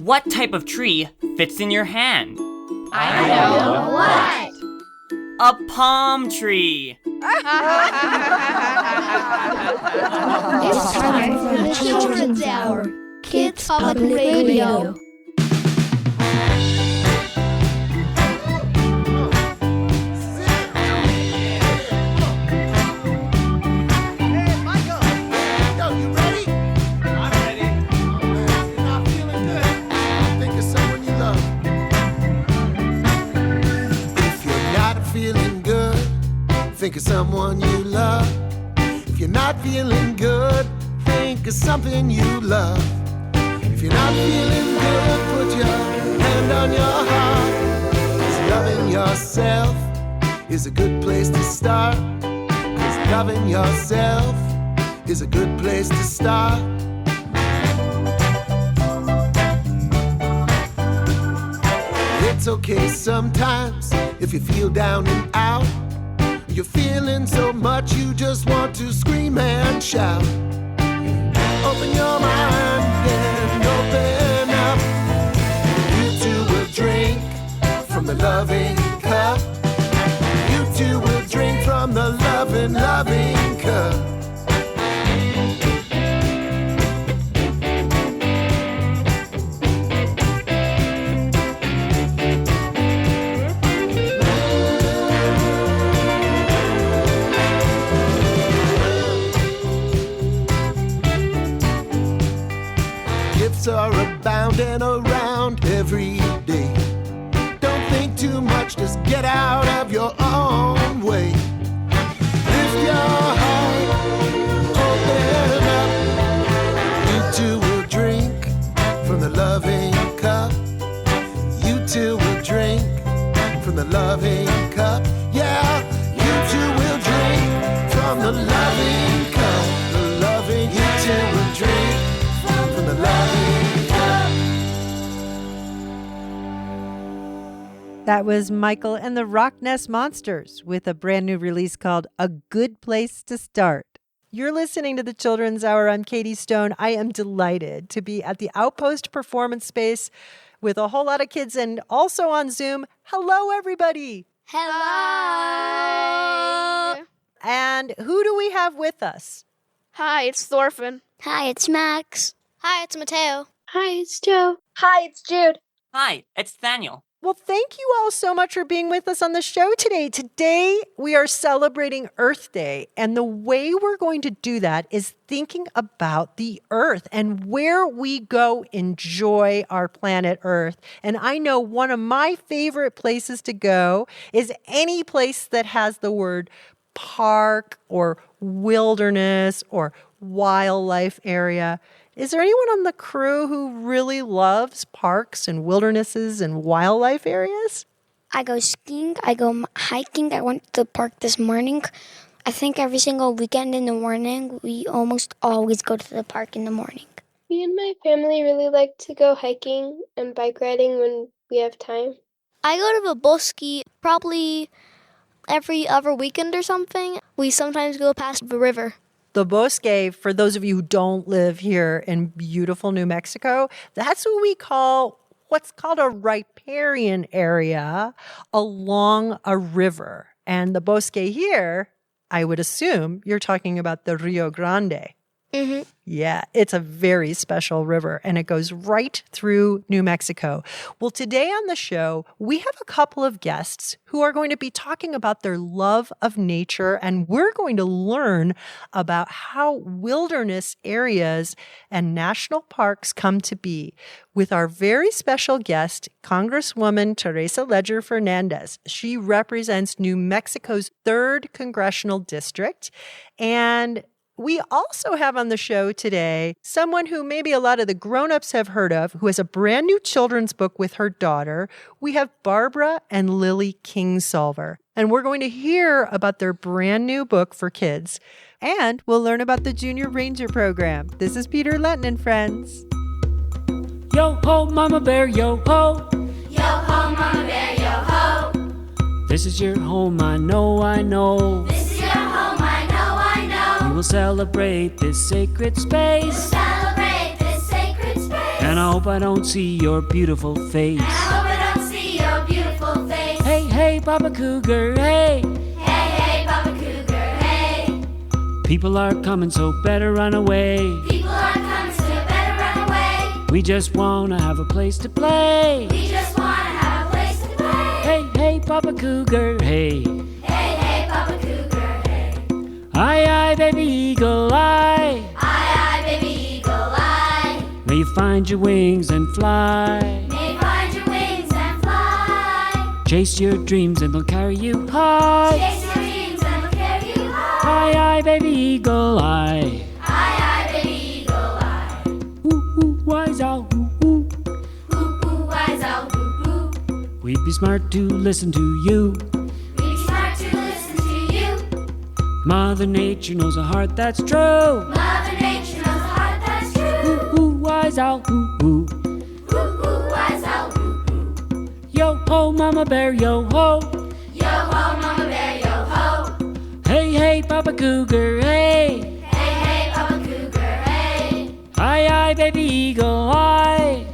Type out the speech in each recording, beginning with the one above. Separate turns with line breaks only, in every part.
What type of tree fits in your hand?
I know. What?
A palm tree.
It's time for the Children's Hour. Kids Public Radio.
Think of someone you love. If you're not feeling good, think of something you love. If you're not feeling good, put your hand on your heart. 'Cause loving yourself is a good place to start. 'Cause loving yourself is a good place to start. It's okay sometimes if you feel down and out. You're feeling so much you just want to scream and shout. Open your mind and open up. You too will drink from the loving cup. You too will drink from the loving cup. Are abounding around every day. Don't think too much, just get out of your own way. Lift your heart, open up. You too will drink from the loving cup. You too will drink from the loving cup. Yeah, you too will drink from the loving cup. The loving, you too will drink from the loving.
That was Michael and the Rock Nest Monsters with a brand new release called A Good Place to Start. You're listening to the Children's Hour. I'm Katie Stone. I am delighted to be at the Outpost Performance Space with a whole lot of kids and also on Zoom. Hello, everybody.
Hello.
And who do we have with us?
Hi, it's Thorfinn.
Hi, it's Max.
Hi, it's Mateo.
Hi, it's Joe.
Hi, it's Jude.
Hi, it's Daniel.
Well, thank you all so much for being with us on the show today. Today, we are celebrating Earth Day, and the way we're going to do that is thinking about the Earth and where we go enjoy our planet Earth. And I know one of my favorite places to go is any place that has the word park or wilderness or wildlife area. Is there anyone on the crew who really loves parks and wildernesses and wildlife areas?
I go skiing. I go hiking. I went to the park this morning. I think every single weekend in the morning, we almost always go to the park in the morning.
Me and my family really like to go hiking and bike riding when we have time.
I go to the bosque probably every other weekend or something. We sometimes go past the river.
The Bosque, for those of you who don't live here in beautiful New Mexico, that's what we call what's called a riparian area along a river. And the Bosque here, I would assume you're talking about the Rio Grande.
Mm-hmm.
Yeah, it's a very special river, and it goes right through New Mexico. Well, today on the show, we have a couple of guests who are going to be talking about their love of nature, and we're going to learn about how wilderness areas and national parks come to be with our very special guest, Congresswoman Teresa Leger Fernandez. She represents New Mexico's 3rd Congressional District, and we also have on the show today someone who maybe a lot of the grown-ups have heard of, who has a brand new children's book with her daughter. We have Barbara and Lily Kingsolver, and we're going to hear about their brand new book for kids. And we'll learn about the Junior Ranger program. This is Peter Lenton and friends.
Yo ho, Mama Bear, yo ho.
Yo ho, Mama Bear, yo ho.
This is your home, I know, I know.
This is your home, I know, I know.
We will celebrate this sacred space.
We'll celebrate this sacred space.
And I hope I don't see your beautiful face. Hey, hey, Papa Cougar, hey. People are coming, so better run away. We just wanna have a place to play. Hey, hey, Papa Cougar, hey. Aye, aye, baby eagle, aye. May you find your wings and fly. Chase your dreams and they'll carry you high. Aye, aye, baby eagle, aye. Ooh, ooh, wise owl, ooh, ooh. We'd be smart to listen to you. Mother Nature knows a heart that's true. Ooh, ooh, wise owl, ooh, ooh. Yo ho, Mama Bear, yo ho. Hey, hey, Papa Cougar, hey. Aye, aye, baby eagle, aye.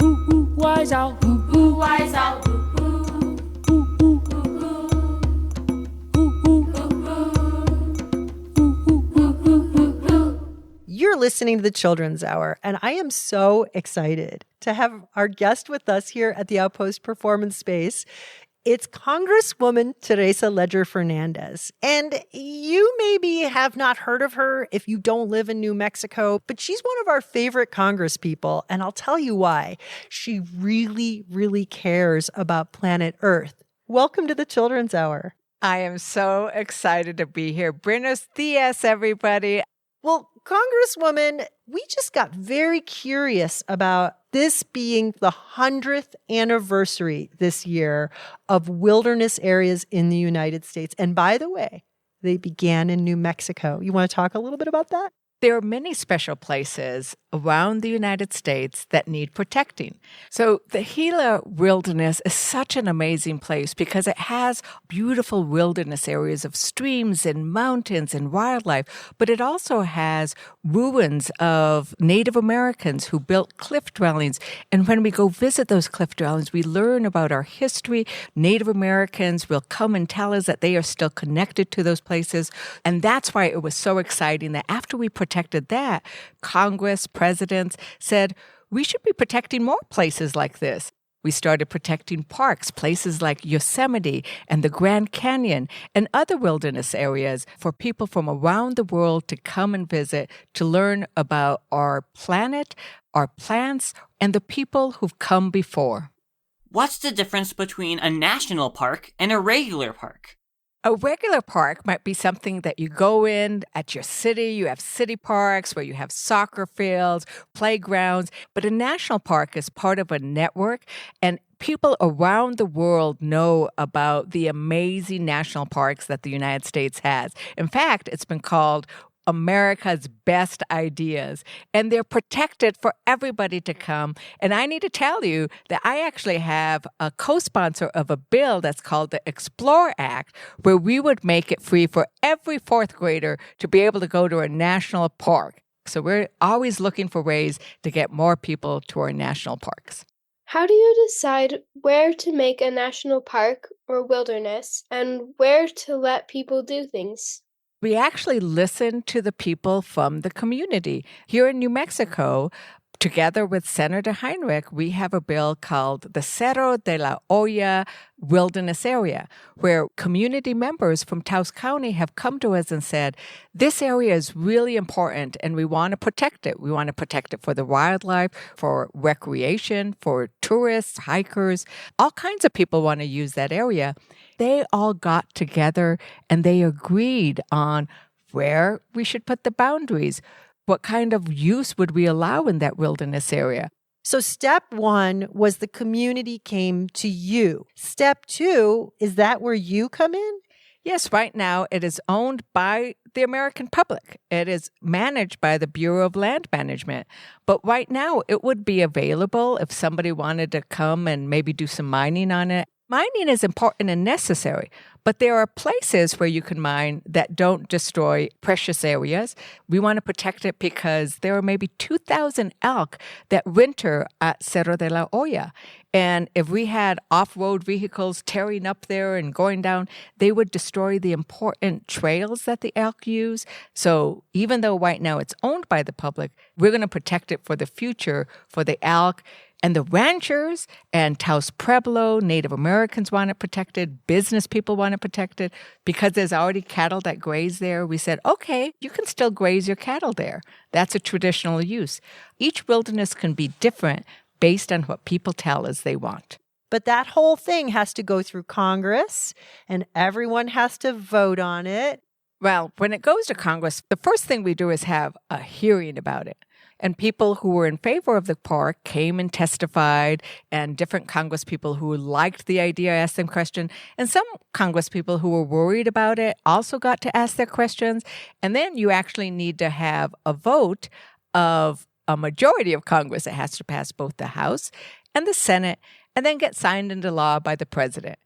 Ooh, ooh, wise owl, ooh, ooh.
You're listening to the Children's Hour, and I am so excited to have our guest with us here at the Outpost Performance Space. It's Congresswoman Teresa Leger Fernandez. And you maybe have not heard of her if you don't live in New Mexico, but she's one of our favorite Congresspeople, and I'll tell you why. She really, really cares about planet Earth. Welcome to the Children's Hour.
I am so excited to be here. Buenos dias, everybody.
Well, Congresswoman, we just got very curious about this being the 100th anniversary this year of wilderness areas in the United States. And by the way, they began in New Mexico. You want to talk a little bit about that?
There are many special places around the United States that need protecting. So the Gila Wilderness is such an amazing place because it has beautiful wilderness areas of streams and mountains and wildlife, but it also has ruins of Native Americans who built cliff dwellings. And when we go visit those cliff dwellings, we learn about our history. Native Americans will come and tell us that they are still connected to those places. And that's why it was so exciting that after we protected that, Congress, presidents said, we should be protecting more places like this. We started protecting parks, places like Yosemite and the Grand Canyon and other wilderness areas for people from around the world to come and visit to learn about our planet, our plants, and the people who've come before.
What's the difference between a national park and a regular park?
A regular park might be something that you go in at your city. You have city parks where you have soccer fields, playgrounds. But a national park is part of a network, and people around the world know about the amazing national parks that the United States has. In fact, it's been called America's best ideas, and they're protected for everybody to come. And I need to tell you that I actually have a co-sponsor of a bill that's called the Explore Act, where we would make it free for every fourth grader to be able to go to a national park. So we're always looking for ways to get more people to our national parks.
How do you decide where to make a national park or wilderness and where to let people do things?
We actually listen to the people from the community. Here in New Mexico, together with Senator Heinrich, we have a bill called the Cerro de la Olla Wilderness Area, where community members from Taos County have come to us and said, this area is really important and we want to protect it. We want to protect it for the wildlife, for recreation, for tourists, hikers. All kinds of people want to use that area. They all got together and they agreed on where we should put the boundaries. What kind of use would we allow in that wilderness area?
So step one was the community came to you. Step two, is that where you come in?
Yes, right now it is owned by the American public. It is managed by the Bureau of Land Management. But right now it would be available if somebody wanted to come and maybe do some mining on it. Mining is important and necessary, but there are places where you can mine that don't destroy precious areas. We want to protect it because there are maybe 2,000 elk that winter at Cerro de la Hoya. And if we had off-road vehicles tearing up there and going down, they would destroy the important trails that the elk use. So even though right now it's owned by the public, we're going to protect it for the future for the elk. And the ranchers and Taos Pueblo, Native Americans want it protected. Business people want it protected. Because there's already cattle that graze there, we said, okay, you can still graze your cattle there. That's a traditional use. Each wilderness can be different based on what people tell us they want.
But that whole thing has to go through Congress, and everyone has to vote on it.
Well, when it goes to Congress, the first thing we do is have a hearing about it. And people who were in favor of the park came and testified, and different Congress people who liked the idea asked them questions. And some Congress people who were worried about it also got to ask their questions. And then you actually need to have a vote of a majority of Congress. It has to pass both the House and the Senate and then get signed into law by the president.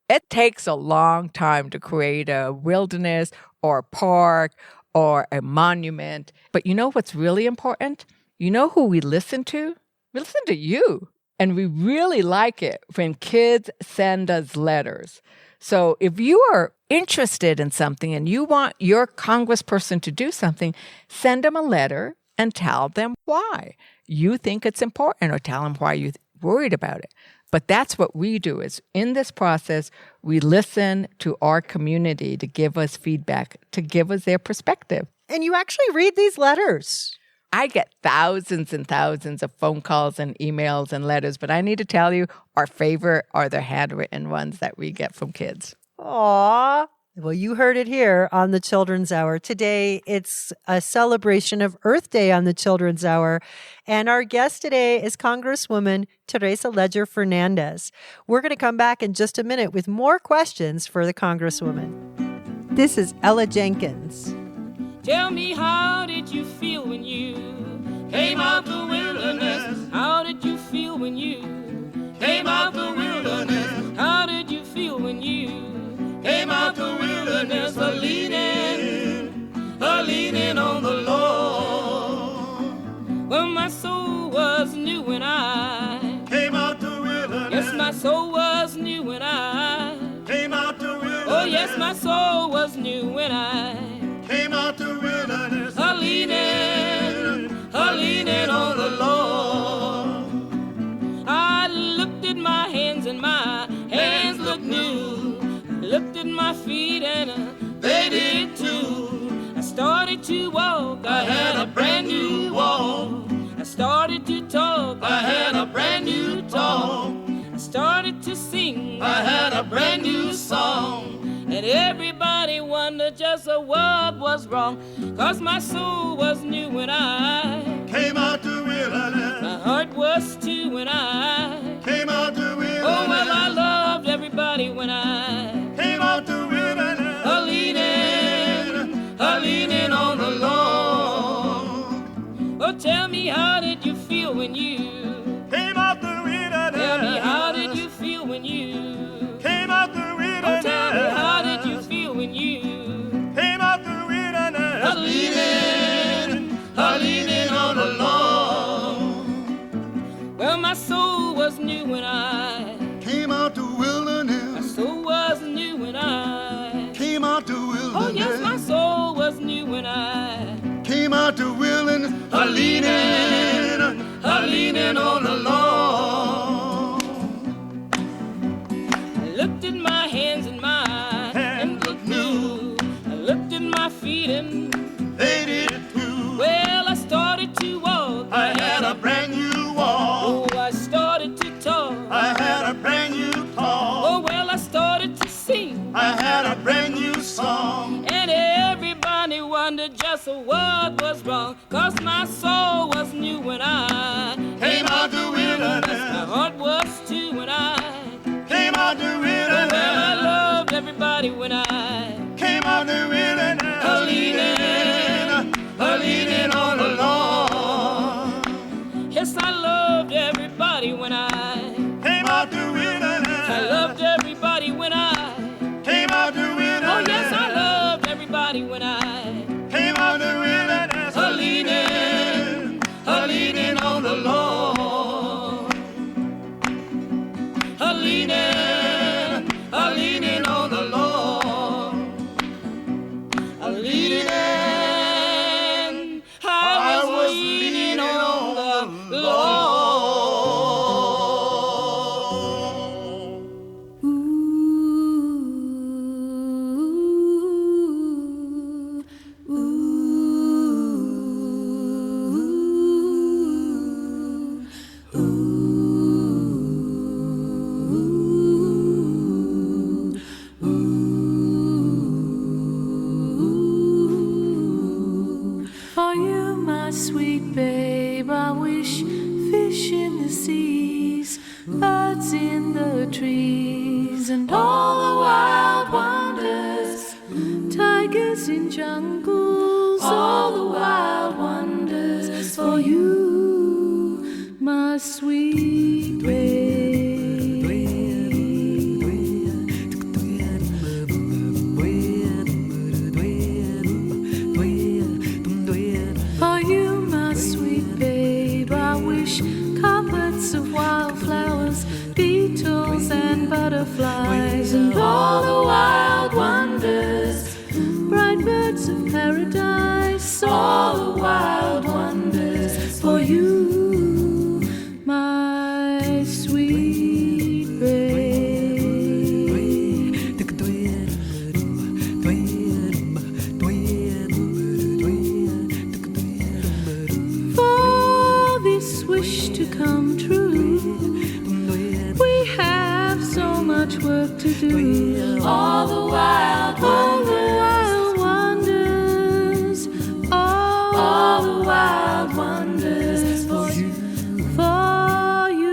It takes a long time to create a wilderness or a park or a monument. But you know what's really important? You know who we listen to? We listen to you. And we really like it when kids send us letters. So if you are interested in something and you want your congressperson to do something, send them a letter and tell them why you think it's important, or tell them why you're worried about it. But that's what we do, is in this process, we listen to our community to give us feedback, to give us their perspective.
And you actually read these letters.
I get thousands and thousands of phone calls and emails and letters, but I need to tell you, our favorite are the handwritten ones that we get from kids.
Aw. Well, you heard it here on the Children's Hour. Today, it's a celebration of Earth Day on the Children's Hour. And our guest today is Congresswoman Teresa Leger Fernandez. We're going to come back in just a minute with more questions for the Congresswoman. This is Ella Jenkins.
Tell me, how did you feel when you came out the wilderness? How did you feel when you came out the wilderness? How did you feel when you came out the wilderness? A-leaning on the Lord. Well, my soul was new when I came out the wilderness. Yes, my soul was new when I came out the wilderness. Oh, yes, my soul was new when I came out the wilderness. A-leaning on the Lord. I looked at my hands and my hands looked new. Looked at my feet and they did too. I started to walk, I had a brand new walk. I started to talk, I had a brand new talk. I started to sing, I had a brand new song. And everybody wondered just what was wrong. 'Cause my soul was new when I came out the wilderness. My heart was too when I came out the wilderness. Oh, well, I loved everybody when I came out the wilderness. A-leaning on the Lord. Oh, tell me, how did you feel when you came out the wilderness? Tell me, how did you feel when you came out the wilderness? Oh, tell me, how did you feel when you came out the wilderness? A-leaning on the Lord. Well, my soul was new when I came out the wilderness. My soul was new when I came out the wilderness. Oh, yes, my soul was new when I came out the wilderness. A-leaning on the Lord. I looked at my hands and my hands looked new. I looked at my feet and they did too. Well, I started to walk, I had a brand new walk. Oh, I started to talk, I had a brand new talk. Oh, well, I started to sing, I had a brand new song. And everybody wondered just what was wrong. 'Cause my soul was new when I came out the wilderness. My heart was too when I came out the wilderness. Oh, well, I loved everybody when I came out the wilderness. A-leaning on the Lord. Yes, I loved everybody when I came out the wilderness. I loved everybody Came out the wilderness a leaning on the Lord. A leaning on the Lord. A leaning, I was leaning on the Lord.
For you, my sweet babe, I wish fish in the seas, birds in the trees, and all the wild wonders, tigers in jungles, all the wild wonders. For you, my sweet babe. For you, my sweet babe, I wish carpets of wildflowers, beetles and butterflies, and all the wild wonders, bright birds of paradise, all the wild wonders. For you, my sweet babe. For this wish to come true, we have so much work to do. All the wild wonders, all the wild wonders. For you, for you.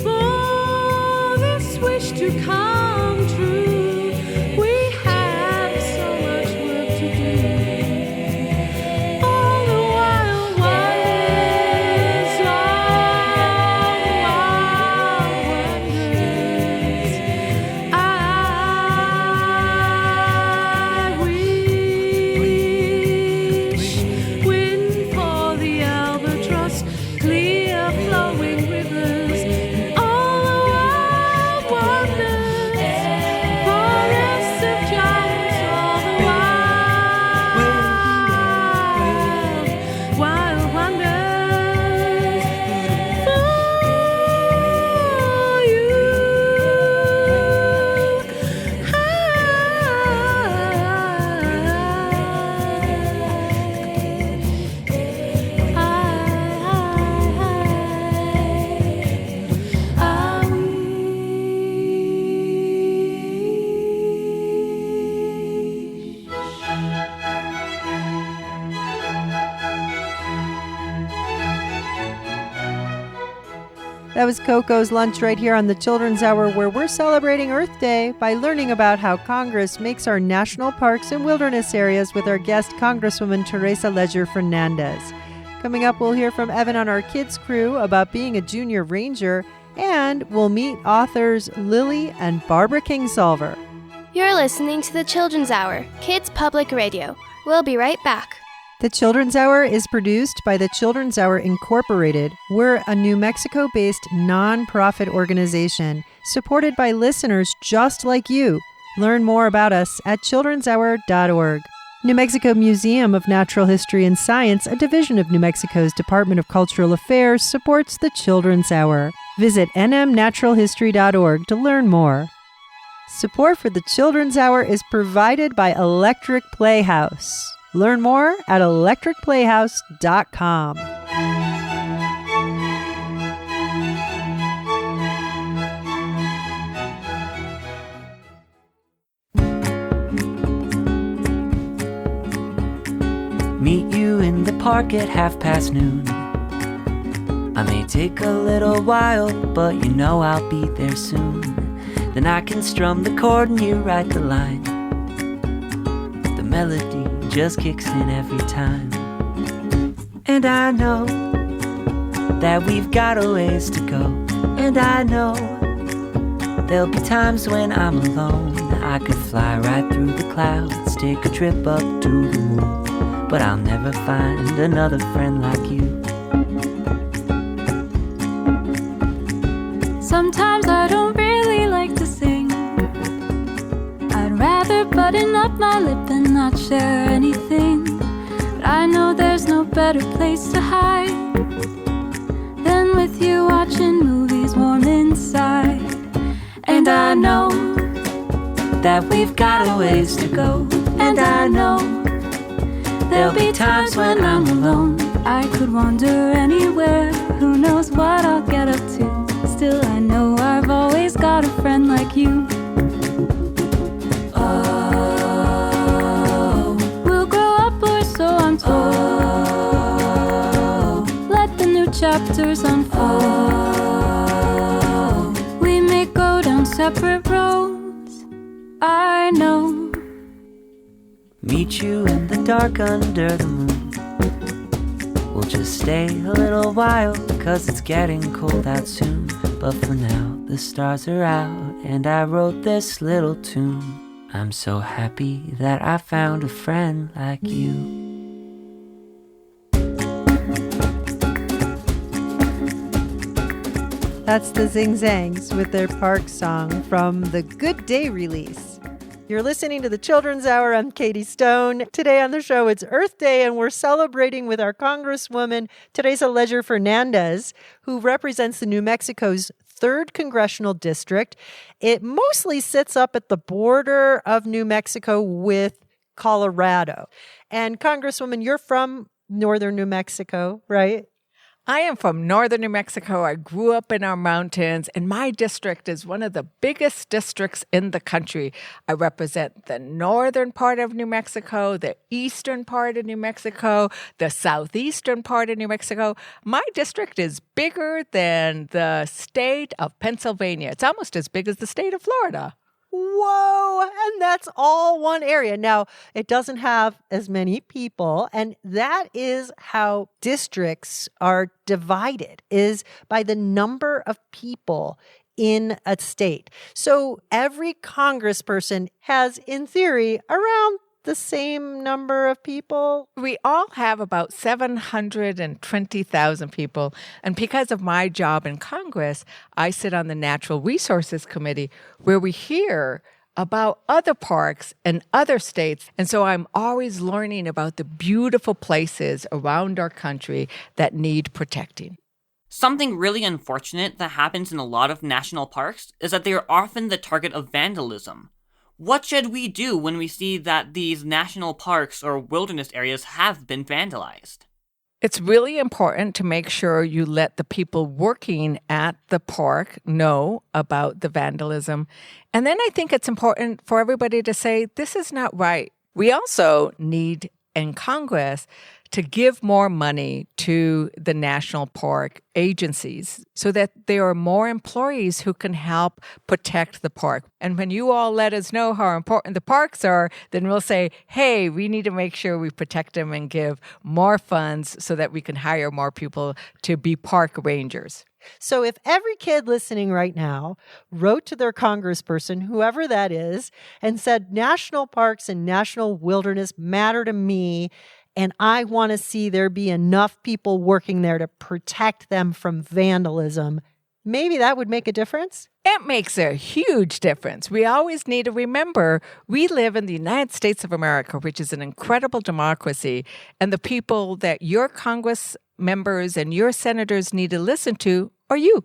For this wish to come true, we have so much work to do. All the wild wonders, all the wild wonders. I wish, wind for the albatross, clear flowing rivers, and all the wild wonders, forests of giants, all the wild wonders. For you,
That was Coco's Lunch right here on the Children's Hour, where we're celebrating Earth Day by learning about how Congress makes our national parks and wilderness areas with our guest, Congresswoman Teresa Leger Fernandez. Coming up, we'll hear from Evan on our kids crew about being a junior ranger, and we'll meet authors Lily and Barbara Kingsolver.
You're listening to the Children's Hour, Kids Public Radio. We'll be right back.
The Children's Hour is produced by the Children's Hour Incorporated. We're a New Mexico-based nonprofit organization supported by listeners just like you. Learn more about us at childrenshour.org. New Mexico Museum of Natural History and Science, a division of New Mexico's Department of Cultural Affairs, supports the Children's Hour. Visit nmnaturalhistory.org to learn more. Support for the Children's Hour is provided by Electric Playhouse. Learn more at electricplayhouse.com.
park at noon. I may take a little while, but you know I'll be there soon. Then I can strum the chord and you write the line. The melody just kicks in every time. And I know that we've got a ways to go. And I know there'll be times when I'm alone. I could fly right through the clouds, take a trip up to the moon, but I'll never find another friend like you.
Sometimes I don't really like to sing. I'd rather button up my lip and not share anything. But I know there's no better place to hide than with you watching movies warm inside. And I know that we've got a ways to go. And I know there'll be times when I'm alone. I could wander anywhere, who knows what I'll get up to. Still I know I've always got a friend like you. Oh, we'll grow up or so I'm told. Let the new chapters unfold. We may go down separate roads, I know.
Meet you in the dark under the moon. We'll just stay a little while, 'cause it's getting cold out soon. But for now, the stars are out, and I wrote this little tune. I'm so happy that I found a friend like you.
That's the Zing Zangs with their park song from the Good Day release. You're listening to the Children's Hour. I'm Katie Stone. Today on the show, it's Earth Day, and we're celebrating with our Congresswoman Teresa Leger Fernandez, who represents the New Mexico's 3rd Congressional District. It mostly sits up at the border of New Mexico with Colorado. And Congresswoman, you're from northern New Mexico, right?
I am from northern New Mexico. I grew up in our mountains, and my district is one of the biggest districts in the country. I represent the northern part of New Mexico, the eastern part of New Mexico, the southeastern part of New Mexico. My district is bigger than the state of Pennsylvania. It's almost as big as the state of Florida.
Whoa! And that's all one area. Now, it doesn't have as many people, and that is how districts are divided, is by the number of people in a state. So every congressperson has, in theory, around the same number of people.
We all have about 720,000 people. And because of my job in Congress, I sit on the Natural Resources Committee, where we hear about other parks and other states. And so I'm always learning about the beautiful places around our country that need protecting.
Something really unfortunate that happens in a lot of national parks is that they are often the target of vandalism. What should we do when we see that these national parks or wilderness areas have been vandalized?
It's really important to make sure you let the people working at the park know about the vandalism. And then I think it's important for everybody to say, this is not right. We also need in Congress to give more money to the national park agencies so that there are more employees who can help protect the park. And when you all let us know how important the parks are, then we'll say, hey, we need to make sure we protect them and give more funds so that we can hire more people to be park rangers.
So if every kid listening right now wrote to their congressperson, whoever that is, and said, national parks and national wilderness matter to me, and I want to see there be enough people working there to protect them from vandalism, maybe that would make a difference?
It makes a huge difference. We always need to remember we live in the United States of America, which is an incredible democracy, and the people that your Congress members and your senators need to listen to are you.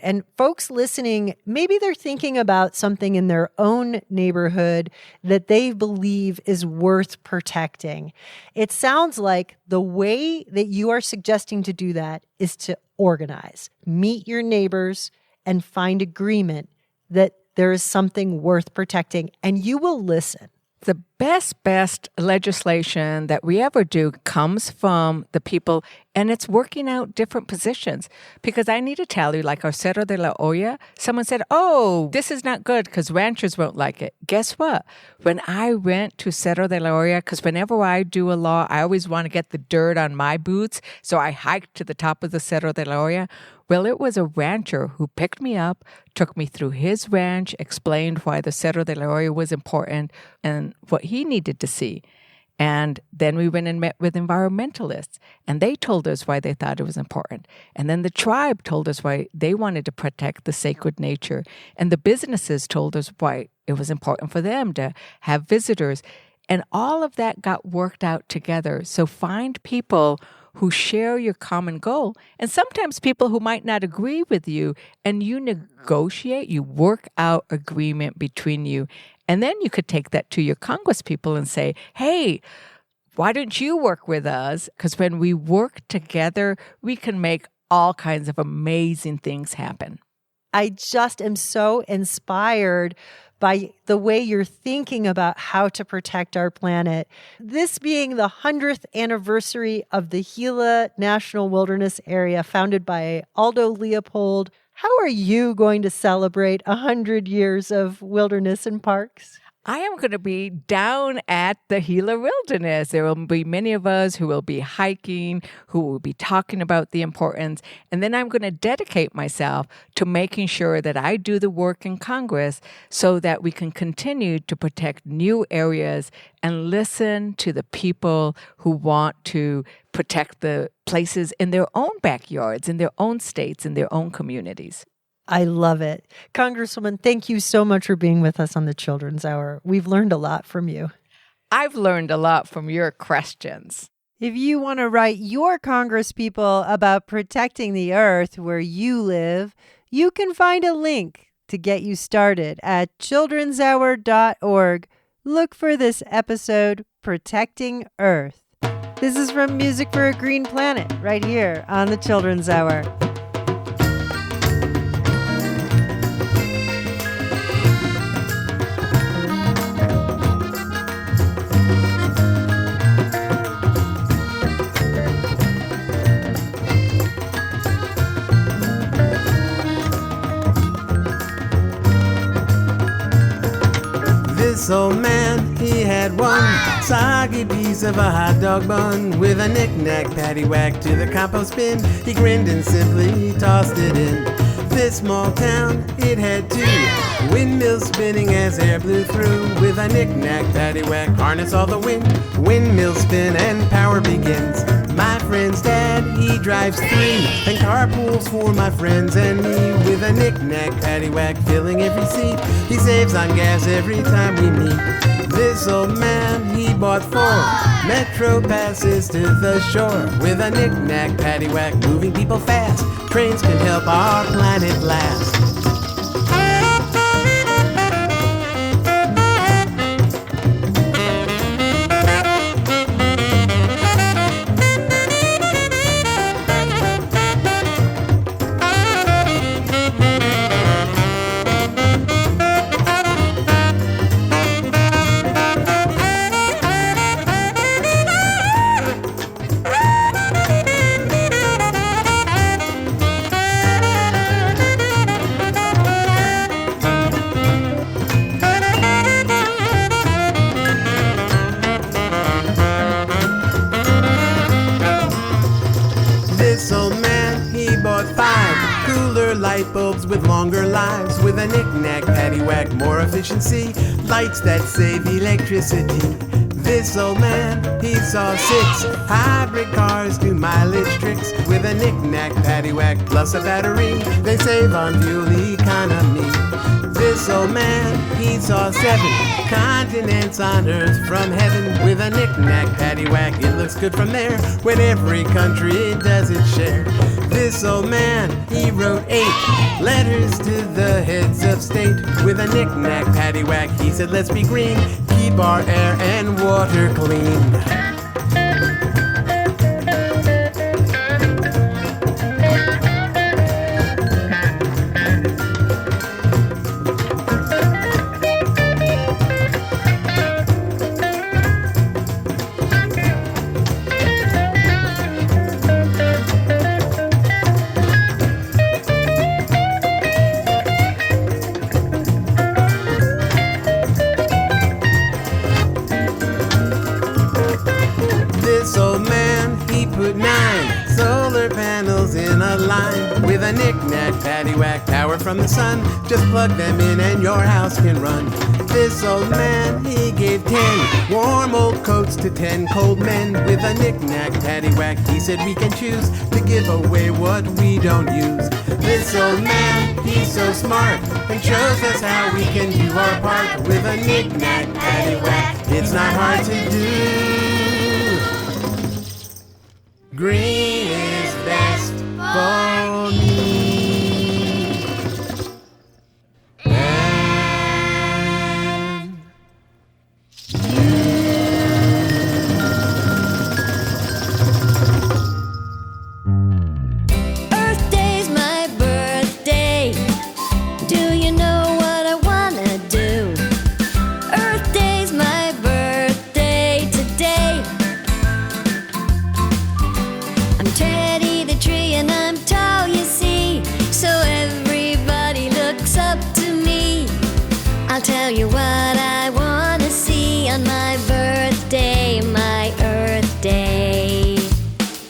And folks listening, maybe they're thinking about something in their own neighborhood that they believe is worth protecting. It sounds like the way that you are suggesting to do that is to organize, meet your neighbors, and find agreement that there is something worth protecting, and you will listen.
The best legislation that we ever do comes from the people, and it's working out different positions. Because I need to tell you, like our Cerro de la Olla, someone said, oh, this is not good because ranchers won't like it. Guess what? When I went to Cerro de la Olla, because whenever I do a law, I always want to get the dirt on my boots. So I hiked to the top of the Cerro de la Olla. Well, it was a rancher who picked me up, took me through his ranch, explained why the Cerro de la Olla was important and what he needed to see. And then we went and met with environmentalists, and they told us why they thought it was important. And then the tribe told us why they wanted to protect the sacred nature. And the businesses told us why it was important for them to have visitors. And all of that got worked out together. So find people who share your common goal, and sometimes people who might not agree with you, and you negotiate, you work out agreement between you. And then you could take that to your Congress people and say, hey, why don't you work with us? Because when we work together, we can make all kinds of amazing things happen.
I just am so inspired by the way you're thinking about how to protect our planet. This being the 100th anniversary of the Gila National Wilderness Area, founded by Aldo Leopold, how are you going to celebrate 100 years of wilderness and parks?
I am going to be down at the Gila Wilderness. There will be many of us who will be hiking, who will be talking about the importance. And then I'm going to dedicate myself to making sure that I do the work in Congress so that we can continue to protect new areas and listen to the people who want to protect the places in their own backyards, in their own states, in their own communities.
I love it. Congresswoman, thank you so much for being with us on the Children's Hour. We've learned a lot from you.
I've learned a lot from your questions.
If you want to write your congresspeople about protecting the earth where you live, you can find a link to get you started at childrenshour.org. Look for this episode, Protecting Earth. This is from Music for a Green Planet, right here on the Children's Hour.
This old man, he had one soggy piece of a hot dog bun with a knick-knack paddywhack to the compost bin. He grinned and simply tossed it in. This small town, it had two windmills spinning as air blew through. With a knick-knack paddywhack, harness all the wind. Windmills spin and power begins. My friend's dad, he drives 3 and carpools for my friends and me. With a knick-knack paddywhack filling every seat, he saves on gas every time we meet. This old man, he bought 4 metro passes to the shore. With a knick-knack paddywhack, moving people fast, trains can help our planet last. Light bulbs with longer lives. With a knick-knack paddywhack, more efficiency. Lights that save electricity. This old man, he saw 6 hybrid cars do mileage tricks. With a knick-knack paddywhack plus a battery, they save on fuel economy. This old man, he saw 7 continents on earth from heaven. With a knick-knack paddywhack, it looks good from there when every country does its share. This old man, he wrote 8 letters to the heads of state. With a knick-knack paddywhack, he said, let's be green, keep our air and water clean. line with a knick-knack, paddywhack, power from the sun. Just plug them in and your house can run. This old man, he gave 10 warm old coats to 10 cold men. With a knick-knack, paddywhack, he said we can choose to give away what we don't use. This old man, he's so smart, and shows us how we can do our part. With a knick-knack, paddywhack, it's not hard to do. Green is best for me.
Earth Day's my birthday. Do you know what I wanna do? Earth Day's my birthday today. I'm Teddy the tree and I'm tall, you see, so everybody looks up to me. I'll tell you what I wanna see on my birthday, my Earth Day.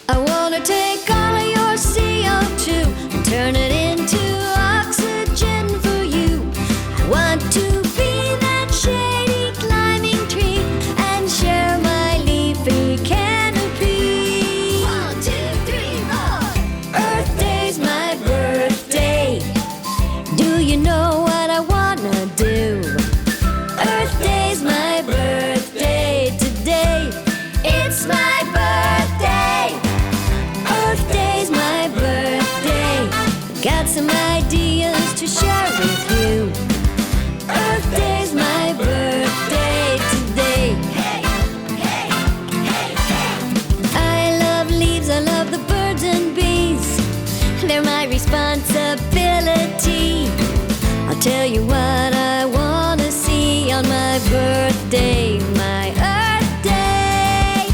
I wanna take all of your CO2 and turn it into oxygen for you. I want to be that shady climbing tree and share my leafy canopy. 1, 2, 3, 4. Earth Day's my birthday. Do you know what I wanna do? Earth Day's my birthday today. It's my birthday. Earth Day's my birthday. Got some ideas to share with you. Earth Day's my birthday today. Hey, hey, hey, hey. I love leaves, I love the birds and bees. They're my responsibility. I'll tell you what I wanna see on my birthday, my Earth Day.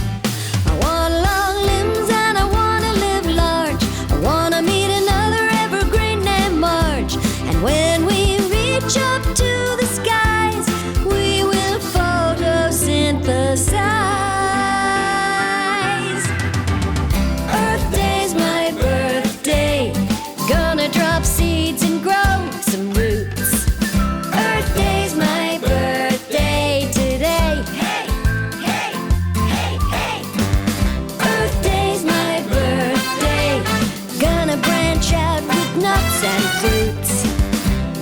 I want long limbs and I wanna live large. I wanna meet another evergreen named Marge. And when we reach up to the skies, we will photosynthesize. Earth Day's my birthday. Gonna drop seeds and grow some roots. Earth Day's my birthday today. Hey, hey, hey, hey. Earth Day's my birthday. Gonna branch out with nuts and fruits.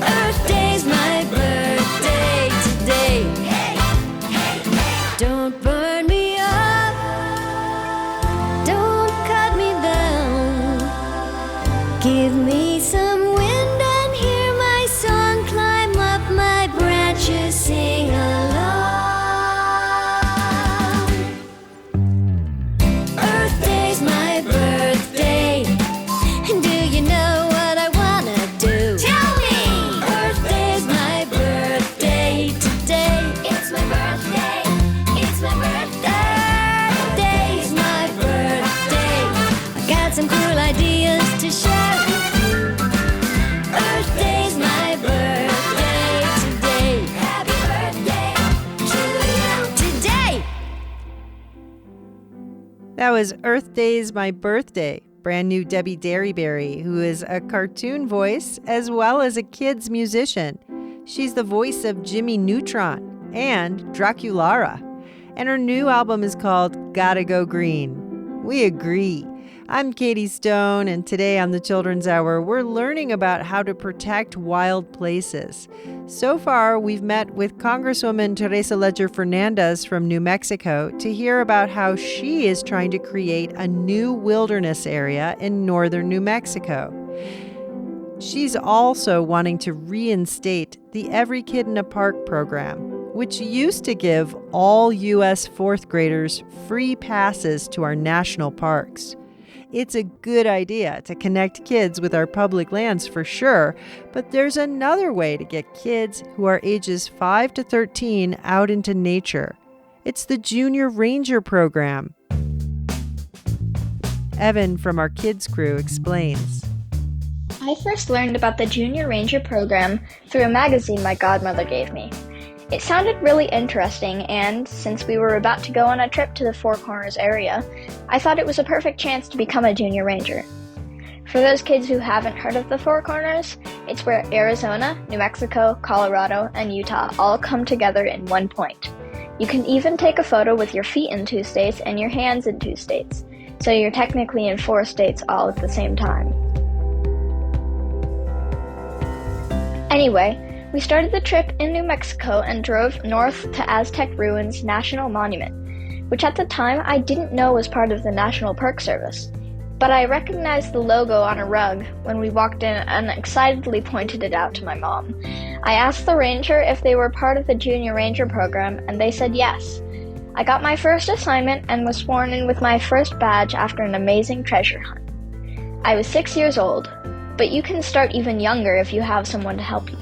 Earth Day's my birthday today. Hey, hey, hey. Don't burn me up. Don't cut me down. Give me some wind and hear my song. Climb up my branches, sing along. Earth Day's my birthday. Do you know what I wanna do? Tell me! Earth Day's my birthday today. It's my birthday. It's my birthday. Earth Day's my birthday. I got some cool ideas to share with you. Earth Day's my birthday today. Happy birthday to you today.
That was Earth Day's My Birthday, brand new Debbie Derryberry, who is a cartoon voice as well as a kid's musician. She's the voice of Jimmy Neutron and Draculara. And her new album is called Gotta Go Green. We agree. I'm Katie Stone, and today on the Children's Hour, we're learning about how to protect wild places. So far, we've met with Congresswoman Teresa Leger Fernandez from New Mexico to hear about how she is trying to create a new wilderness area in northern New Mexico. She's also wanting to reinstate the Every Kid in a Park program, which used to give all U.S. fourth graders free passes to our national parks. It's a good idea to connect kids with our public lands for sure, but there's another way to get kids who are ages 5 to 13 out into nature. It's the Junior Ranger program. Evan from our kids crew explains.
I first learned about the Junior Ranger program through a magazine my godmother gave me. It sounded really interesting, and since we were about to go on a trip to the Four Corners area, I thought it was a perfect chance to become a Junior Ranger. For those kids who haven't heard of the Four Corners, it's where Arizona, New Mexico, Colorado, and Utah all come together in one point. You can even take a photo with your feet in 2 states and your hands in 2 states, so you're technically in 4 states all at the same time. Anyway, we started the trip in New Mexico and drove north to Aztec Ruins National Monument, which at the time I didn't know was part of the National Park Service. But I recognized the logo on a rug when we walked in and excitedly pointed it out to my mom. I asked the ranger if they were part of the Junior Ranger program, and they said yes. I got my first assignment and was sworn in with my first badge after an amazing treasure hunt. I was 6 years old, but you can start even younger if you have someone to help you.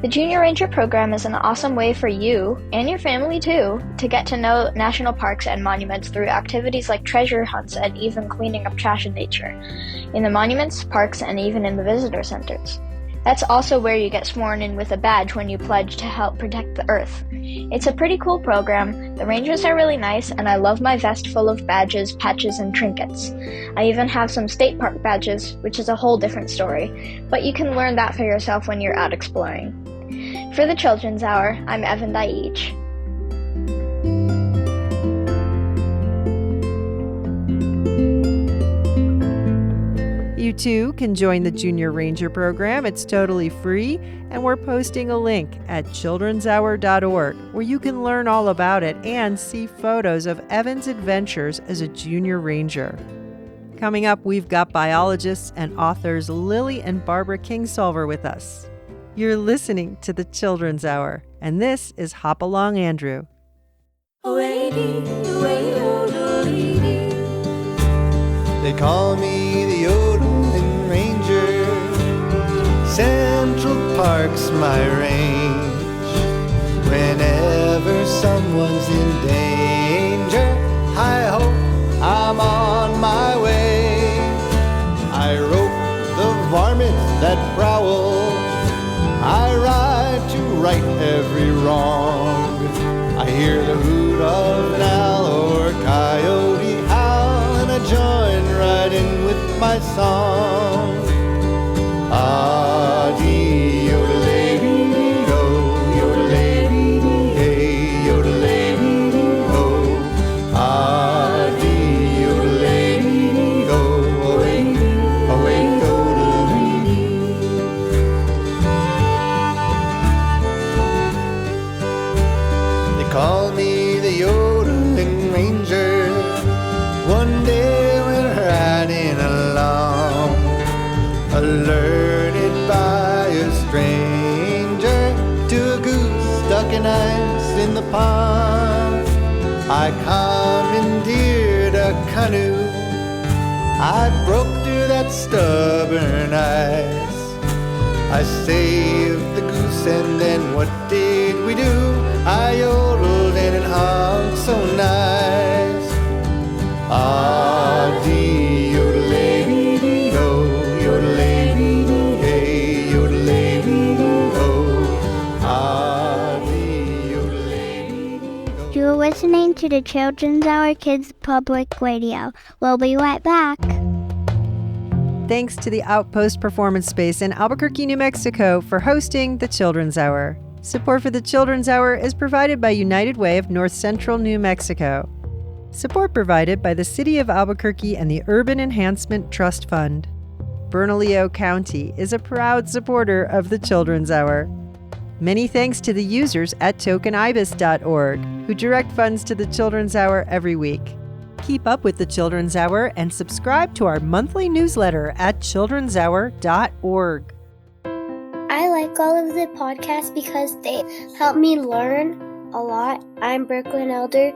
The Junior Ranger program is an awesome way for you, and your family too, to get to know national parks and monuments through activities like treasure hunts and even cleaning up trash in nature, in the monuments, parks, and even in the visitor centers. That's also where you get sworn in with a badge when you pledge to help protect the earth. It's a pretty cool program, the rangers are really nice, and I love my vest full of badges, patches, and trinkets. I even have some state park badges, which is a whole different story, but you can learn that for yourself when you're out exploring. For the Children's Hour, I'm Evan Daich.
You too can join the Junior Ranger program. It's totally free, and we're posting a link at childrenshour.org where you can learn all about it and see photos of Evan's adventures as a Junior Ranger. Coming up, we've got biologists and authors Lily and Barbara Kingsolver with us. You're listening to the Children's Hour, and this is Hop Along Andrew.
They call me the Yodeling Ranger. Central Park's my range. Whenever someone's in danger, hi-ho, I'm on my way. I rope the varmints that prowl. I ride to right every wrong. I hear the hoot of an owl or coyote howl, and I join right in with my song. Ah-dee, yodelay-dee-dee-do, yodelay-dee-dee-hey, yodelay-dee-dee-do. Ah-dee, yodelay-dee-dee-do, away-dee, away-yodelay-dee. They call me the Yodeling Ranger. One day we're riding along, alerted by a stranger to a goose stuck in ice in the pond. I commandeered a canoe. I broke through that stubborn ice. I saved the goose, and then what did we do? I yodeled and it hung so nice. Ah-dee, yodelay-dee-dee-do, yodelay-dee-dee-hey, yodelay-dee-dee-do. Ah-dee, yodelay-dee-dee-do.
You're listening to the Children's Hour Kids Public Radio. We'll be right back.
Thanks to the Outpost Performance Space in Albuquerque, New Mexico for hosting the Children's Hour. Support for the Children's Hour is provided by United Way of North Central New Mexico. Support provided by the City of Albuquerque and the Urban Enhancement Trust Fund. Bernalillo County is a proud supporter of the Children's Hour. Many thanks to the users at tokenibis.org who direct funds to the Children's Hour every week. Keep up with the Children's Hour and subscribe to our monthly newsletter at childrenshour.org.
I like all of the podcasts because they help me learn a lot. I'm Brooklyn Elder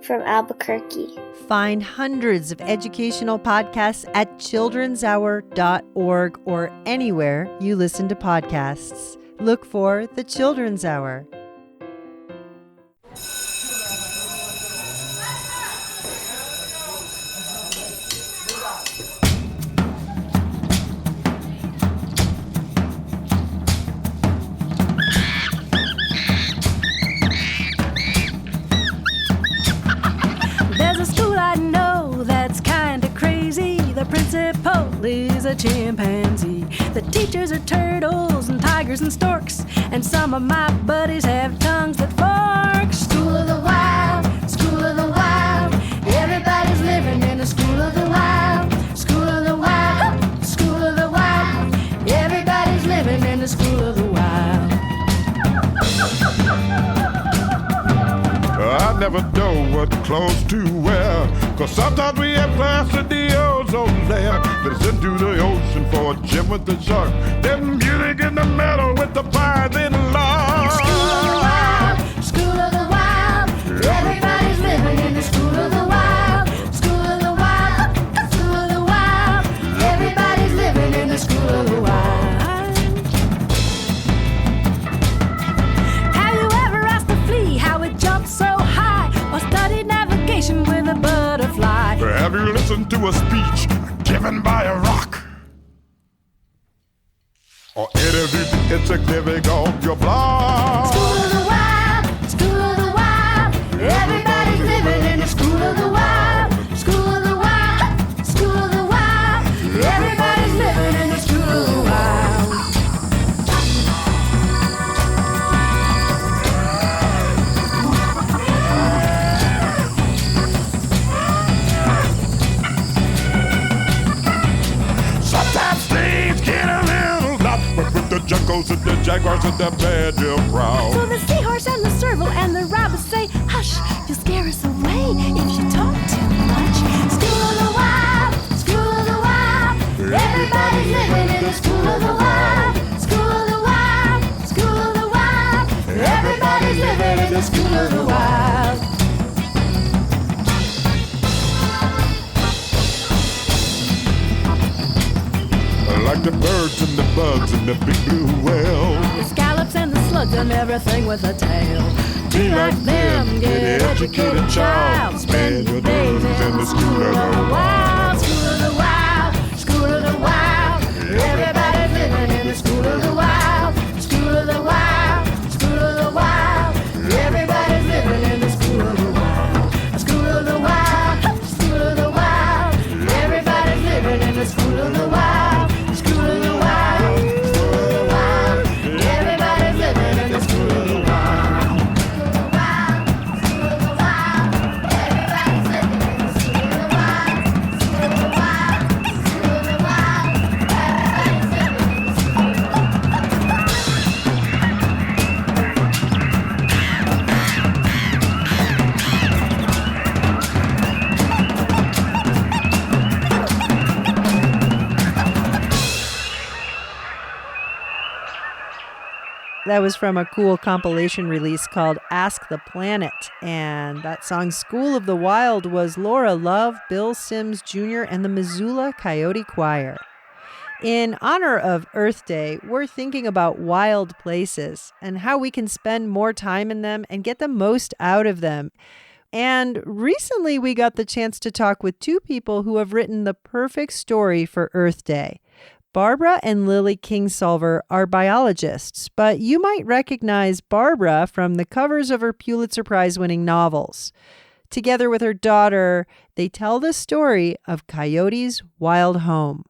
from Albuquerque.
Find hundreds of educational podcasts at childrenshour.org or anywhere you listen to podcasts. Look for the Children's Hour.
There's a school I know that's kinda crazy. The principal is is a chimpanzee. The teachers are turtles and tigers and storks, and some of my buddies have tongues that fork. School of the wild, school of the wild. Everybody's living in the school of the wild. School of the wild, school of the wild. Everybody's living in the school of the wild.
I never know what clothes to wear, 'cause sometimes we have class at the ozone layer. Then sent to the ocean for a gym with the shark. Then music in the meadow with the fire, then love.
School of the wild, school of the wild. Everybody's living in the school of the wild. School of the wild, school of the wild. Everybody's living in the school of the wild. Have you ever asked a flea how it jumps so high, or studied navigation with a butterfly?
Have you listened to a speech given by a rock? Or interviewed the insect living on your block?
School of the wild, school of the wild. Everybody's living in the school of the wild. School of the wild, school of the wild. Everybody's living in the school of the wild.
Sometimes things get a little nuts, but with the juncos and the jaguars and the badger proud.
So the seahorse and the serval and the rabbits say, hush, you'll scare us away if you talk too much. School of the wild, school of the wild. Everybody's living in the school of the wild. School of the wild, school of the wild. Everybody's living in the school of the wild.
Like the birds and the bugs and the big blue whale.
The scallops and the slugs and everything with a tail. Be like them, get an educated child. Spend your days in the school of the wild. School of the wild, school of the wild. Everybody's living in the school of the wild. School of the wild, school of the wild. Everybody's living in the school of the wild. School of the wild, school of the wild. Everybody's living in the school of the wild.
That was from a cool compilation release called Ask the Planet. And that song, School of the Wild, was Laura Love, Bill Sims Jr., and the Missoula Coyote Choir. In honor of Earth Day, we're thinking about wild places and how we can spend more time in them and get the most out of them. And recently we got the chance to talk with two people who have written the perfect story for Earth Day. Barbara and Lily Kingsolver are biologists, but you might recognize Barbara from the covers of her Pulitzer Prize-winning novels. Together with her daughter, they tell the story of Coyote's wild home.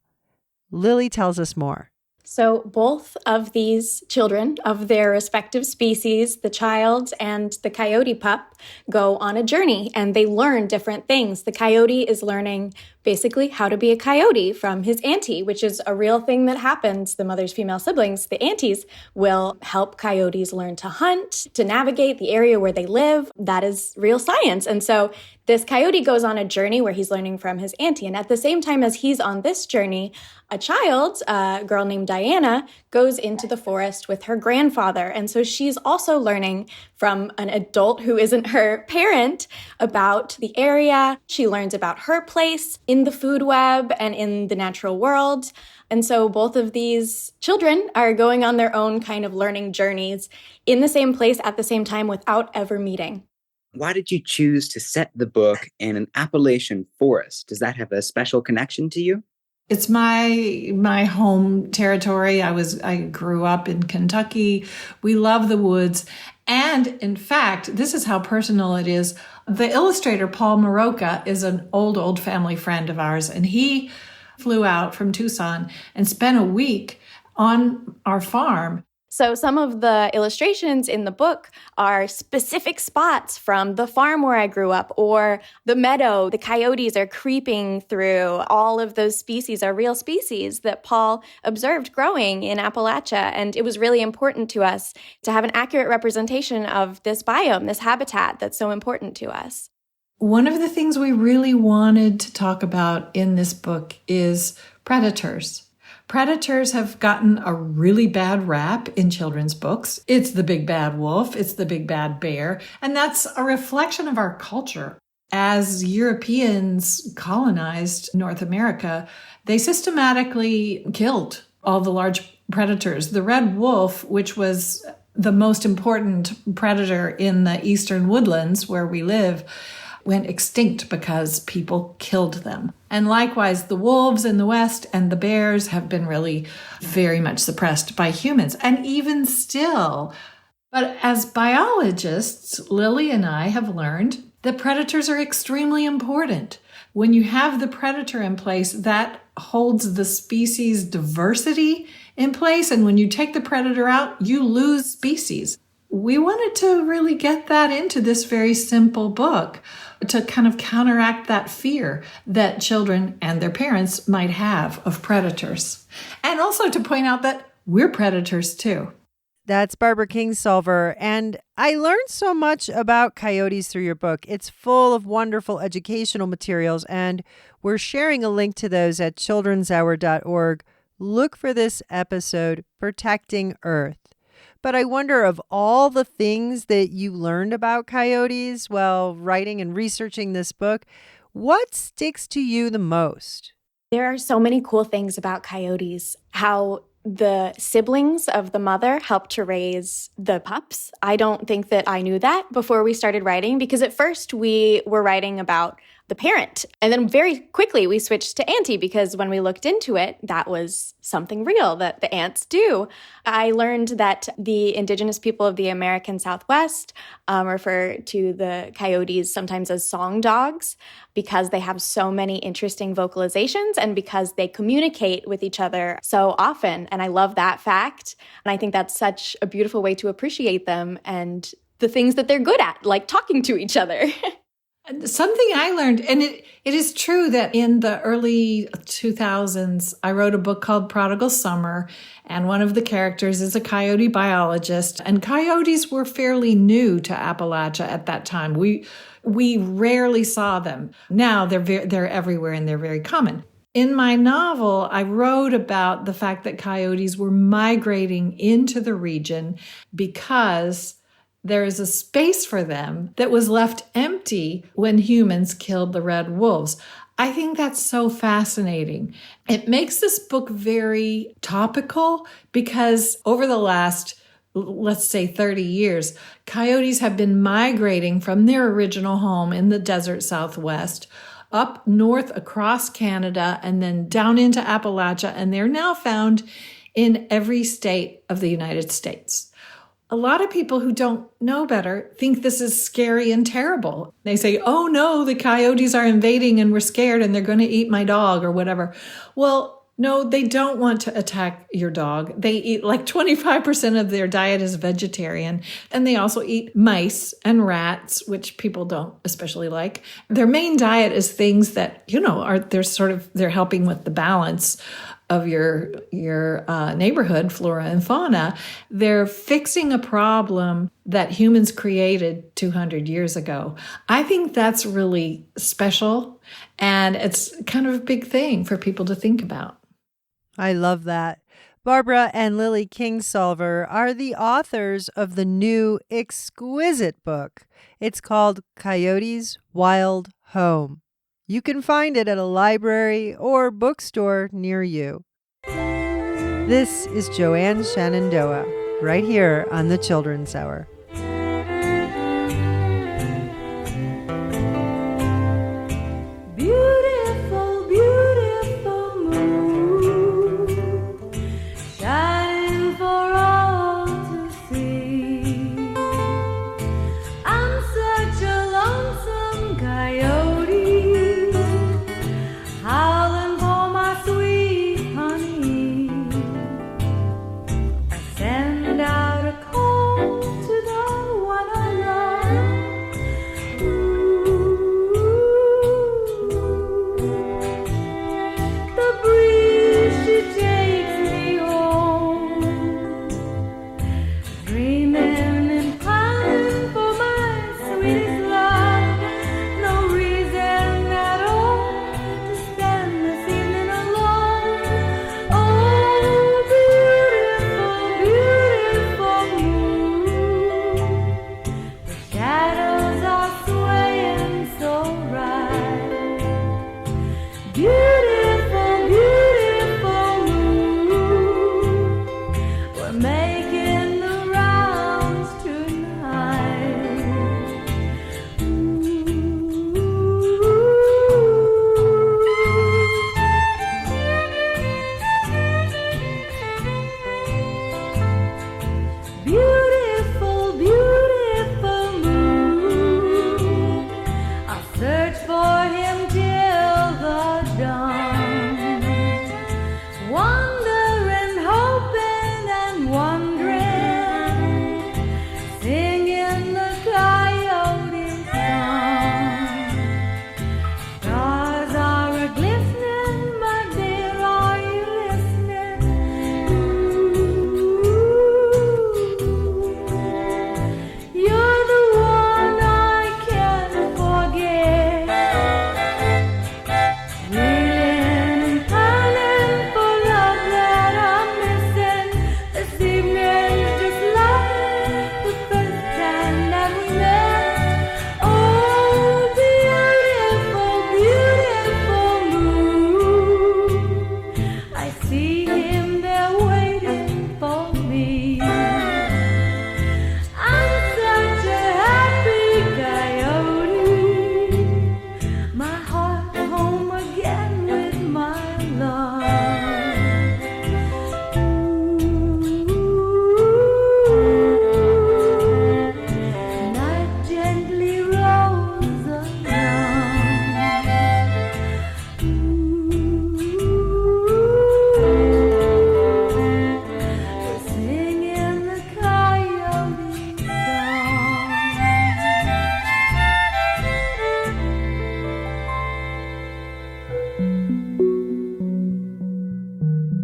Lily tells us more.
So both of these children of their respective species, the child and the coyote pup, go on a journey and they learn different things. The coyote is learning basically how to be a coyote from his auntie, which is a real thing that happens. The mother's female siblings, the aunties, will help coyotes learn to hunt, to navigate the area where they live. That is real science. And so this coyote goes on a journey where he's learning from his auntie. And at the same time as he's on this journey, a child, a girl named Diana, goes into the forest with her grandfather. And so she's also learning from an adult who isn't her parent about the area. She learns about her place in the food web and in the natural world. And so both of these children are going on their own kind of learning journeys in the same place at the same time without ever meeting.
Why did you choose to set the book in an Appalachian forest? Does that have a special connection to you?
It's my home territory. I grew up in Kentucky. We love the woods. And in fact, this is how personal it is. The illustrator, Paul Maroka, is an old family friend of ours. And he flew out from Tucson and spent a week on our farm.
So some of the illustrations in the book are specific spots from the farm where I grew up or the meadow. The coyotes are creeping through. All of those species are real species that Paul observed growing in Appalachia. And it was really important to us to have an accurate representation of this biome, this habitat that's so important to us.
One of the things we really wanted to talk about in this book is predators. Predators have gotten a really bad rap in children's books. It's the big bad wolf, it's the big bad bear, and that's a reflection of our culture. As Europeans colonized North America, they systematically killed all the large predators. The red wolf, which was the most important predator in the eastern woodlands where we live, went extinct because people killed them. And likewise, the wolves in the West and the bears have been really very much suppressed by humans. And even still, but as biologists, Lily and I have learned that predators are extremely important. When you have the predator in place, that holds the species diversity in place. And when you take the predator out, you lose species. We wanted to really get that into this very simple book to kind of counteract that fear that children and their parents might have of predators. And also to point out that we're predators too.
That's Barbara Kingsolver, and I learned so much about coyotes through your book. It's full of wonderful educational materials, and we're sharing a link to those at childrenshour.org. Look for this episode, Protecting Earth. But I wonder, of all the things that you learned about coyotes while writing and researching this book, what sticks to you the most?
There are so many cool things about coyotes. How the siblings of the mother helped to raise the pups. I don't think that I knew that before we started writing, because at first we were writing about the parent. And then very quickly we switched to auntie, because when we looked into it, that was something real that the aunts do. I learned that the indigenous people of the American Southwest refer to the coyotes sometimes as song dogs, because they have so many interesting vocalizations and because they communicate with each other so often. And I love that fact. And I think that's such a beautiful way to appreciate them and the things that they're good at, like talking to each other.
Something I learned, and it is true that in the early 2000s, I wrote a book called Prodigal Summer, and one of the characters is a coyote biologist, and coyotes were fairly new to Appalachia at that time. We rarely saw them. Now they're everywhere and they're very common. In my novel, I wrote about the fact that coyotes were migrating into the region because there is a space for them that was left empty when humans killed the red wolves. I think that's so fascinating. It makes this book very topical because over the last, let's say 30 years, coyotes have been migrating from their original home in the desert Southwest up north across Canada and then down into Appalachia, and they're now found in every state of the United States. A lot of people who don't know better think this is scary and terrible. They say, oh no, the coyotes are invading and we're scared and they're going to eat my dog or whatever. Well, no, they don't want to attack your dog. They eat like 25% of their diet is vegetarian. And they also eat mice and rats, which people don't especially like. Their main diet is things that, they're helping with the balance of your neighborhood, flora and fauna. They're fixing a problem that humans created 200 years ago. I think that's really special, and it's kind of a big thing for people to think about.
I love that. Barbara and Lily Kingsolver are the authors of the new exquisite book. It's called Coyote's Wild Home. You can find it at a library or bookstore near you. This is Joanne Shenandoah, right here on the Children's Hour.
Beautiful, beautiful moon, shining for all to see. I'm such a lonesome coyote, howling for my sweet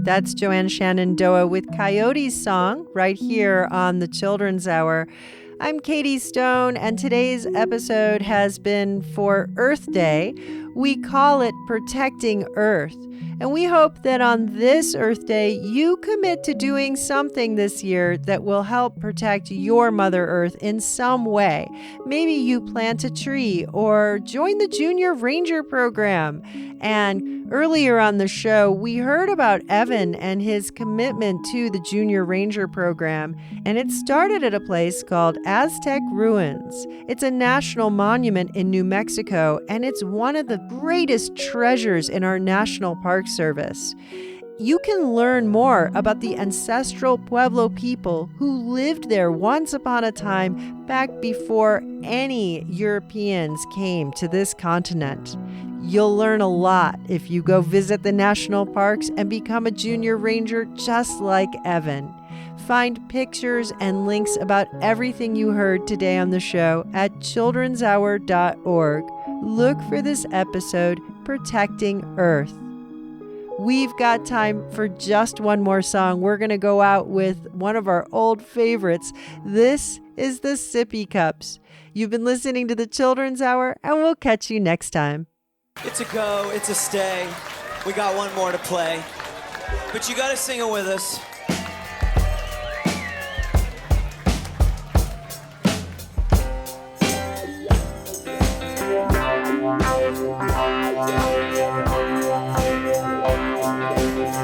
That's Joanne Shenandoah with Coyote's song right here on the Children's Hour. I'm Katie Stone, and today's episode has been for Earth Day. We call it Protecting Earth. And we hope that on this Earth Day, you commit to doing something this year that will help protect your Mother Earth in some way. Maybe you plant a tree or join the Junior Ranger program. And earlier on the show, we heard about Evan and his commitment to the Junior Ranger program. And it started at a place called Aztec Ruins. It's a national monument in New Mexico, and it's one of the greatest treasures in our National Park Service. You can learn more about the ancestral Pueblo people who lived there once upon a time back before any Europeans came to this continent. You'll learn a lot if you go visit the national parks and become a Junior Ranger just like Evan. Find pictures and links about everything you heard today on the show at childrenshour.org. Look for this episode, Protecting Earth. We've got time for just one more song. We're going to go out with one of our old favorites. This is the Sippy Cups. You've been listening to the Children's Hour, and we'll catch you next time.
It's a go, it's a stay. We got one more to play. But you gotta sing it with us.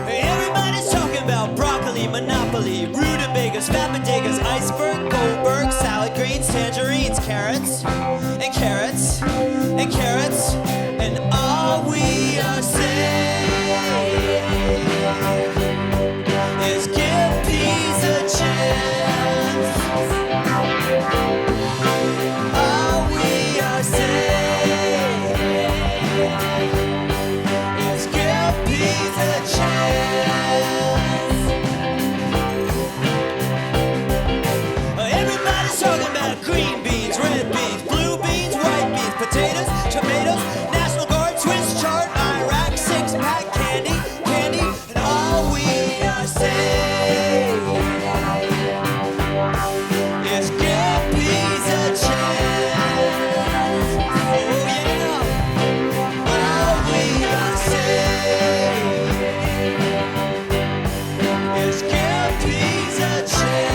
Everybody's talking about broccoli, monopoly, rutabagas, fat bodegas, iceberg, goldberg, salad greens, tangerines, carrots, and carrots, and carrots, and all we are saying is give peas a chance. All we are saying is give peas a chance. Everybody's talking about green beans, red beans, blue beans, white beans, potatoes, tomatoes, National Guard, Swiss chard, Iraq, six-pack candy, and all we are saying is give peas a chance. Oh yeah, all we are saying is give peas a chance.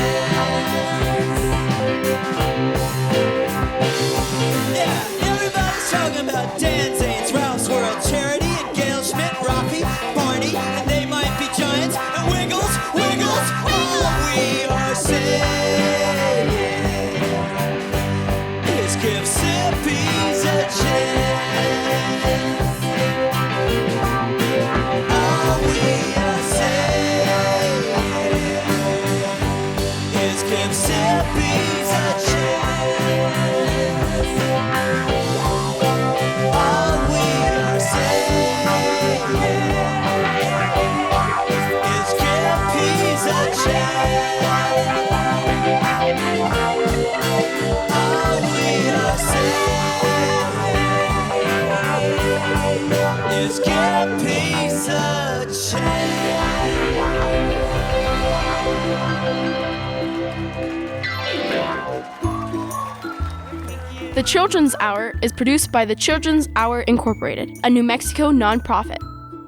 Yeah, everybody's talking about Dan Zanes, Ralph's World, Charity, and Gail Schmidt, Rocky, Barney, and they might be giants, and Wiggles, all we are saying is give Sippies a chance. All we are saying is give Sippies a chance. All we are saying is give peas a chance. All we are saying is give peas a chance.
The Children's Hour is produced by the Children's Hour Incorporated, a New Mexico nonprofit.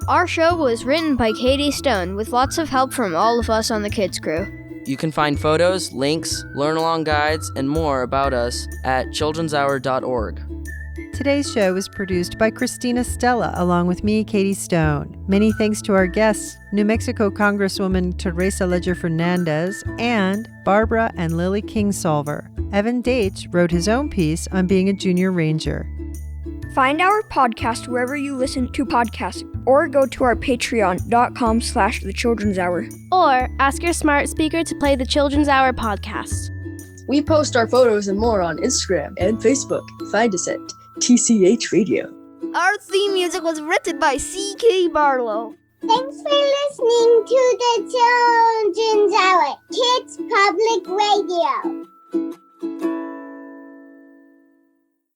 Our show was written by Katie Stone with lots of help from all of us on the kids crew.
You can find photos, links, learn-along guides, and more about us at childrenshour.org.
Today's show was produced by Christina Stella, along with me, Katie Stone. Many thanks to our guests, New Mexico Congresswoman Teresa Leger Fernandez and Barbara and Lily Kingsolver. Evan Dates wrote his own piece on being a Junior Ranger.
Find our podcast wherever you listen to podcasts, or go to our patreon.com/The Children's Hour.
Or ask your smart speaker to play the Children's Hour podcast.
We post our photos and more on Instagram and Facebook. Find us at TCH Radio.
Our theme music was written by C.K. Barlow.
Thanks for listening to the Children's Hour, Kids Public Radio.